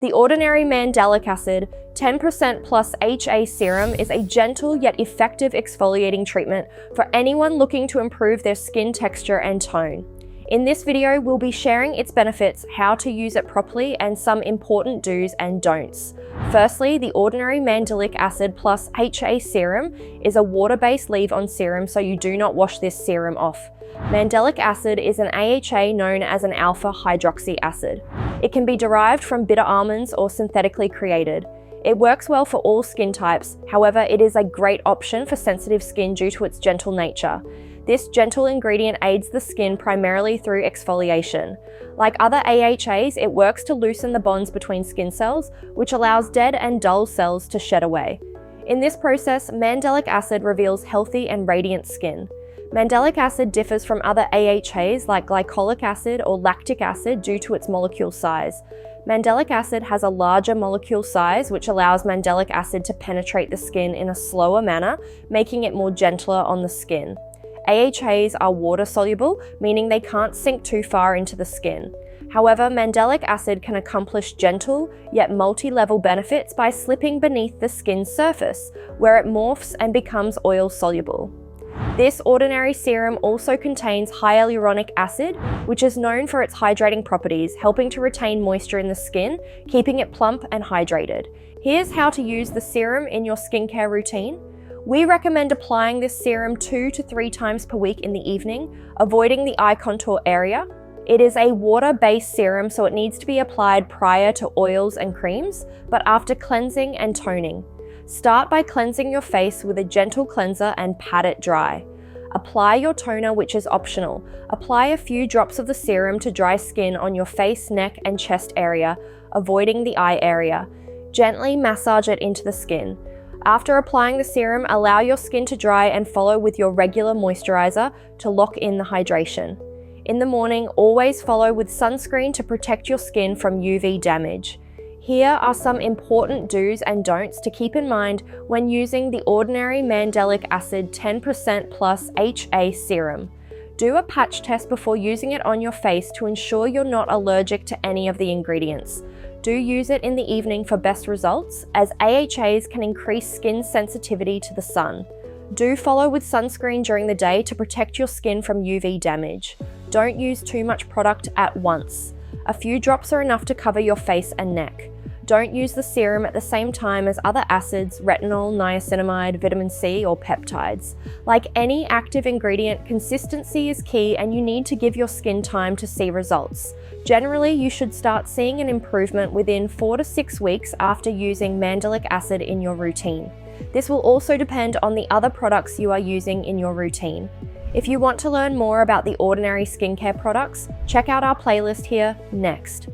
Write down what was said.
The Ordinary Mandelic Acid 10% plus HA Serum is a gentle yet effective exfoliating treatment for anyone looking to improve their skin texture and tone. In this video, we'll be sharing its benefits, how to use it properly, and some important do's and don'ts. Firstly, the Ordinary Mandelic Acid plus HA Serum is a water-based leave-on serum, so you do not wash this serum off. Mandelic acid is an AHA known as an alpha hydroxy acid. It can be derived from bitter almonds or synthetically created. It works well for all skin types, however, it is a great option for sensitive skin due to its gentle nature. This gentle ingredient aids the skin primarily through exfoliation. Like other AHAs, it works to loosen the bonds between skin cells, which allows dead and dull cells to shed away. In this process, mandelic acid reveals healthy and radiant skin. Mandelic acid differs from other AHAs like glycolic acid or lactic acid due to its molecule size. Mandelic acid has a larger molecule size, which allows mandelic acid to penetrate the skin in a slower manner, making it more gentler on the skin. AHAs are water-soluble, meaning they can't sink too far into the skin. However, mandelic acid can accomplish gentle, yet multi-level benefits by slipping beneath the skin's surface, where it morphs and becomes oil-soluble. This ordinary serum also contains hyaluronic acid, which is known for its hydrating properties, helping to retain moisture in the skin, keeping it plump and hydrated. Here's how to use the serum in your skincare routine. We recommend applying this serum 2 to 3 times per week in the evening, avoiding the eye contour area. It is a water-based serum, so it needs to be applied prior to oils and creams, but after cleansing and toning. Start by cleansing your face with a gentle cleanser and pat it dry. Apply your toner, which is optional. Apply a few drops of the serum to dry skin on your face, neck, and chest area, avoiding the eye area. Gently massage it into the skin. After applying the serum, allow your skin to dry and follow with your regular moisturizer to lock in the hydration. In the morning, always follow with sunscreen to protect your skin from UV damage. Here are some important do's and don'ts to keep in mind when using the Ordinary Mandelic Acid 10% plus HA Serum. Do a patch test before using it on your face to ensure you're not allergic to any of the ingredients. Do use it in the evening for best results, as AHAs can increase skin sensitivity to the sun. Do follow with sunscreen during the day to protect your skin from UV damage. Don't use too much product at once. A few drops are enough to cover your face and neck. Don't use the serum at the same time as other acids, retinol, niacinamide, vitamin C, or peptides. Like any active ingredient, consistency is key and you need to give your skin time to see results. Generally, you should start seeing an improvement within 4 to 6 weeks after using mandelic acid in your routine. This will also depend on the other products you are using in your routine. If you want to learn more about the Ordinary skincare products, check out our playlist here next.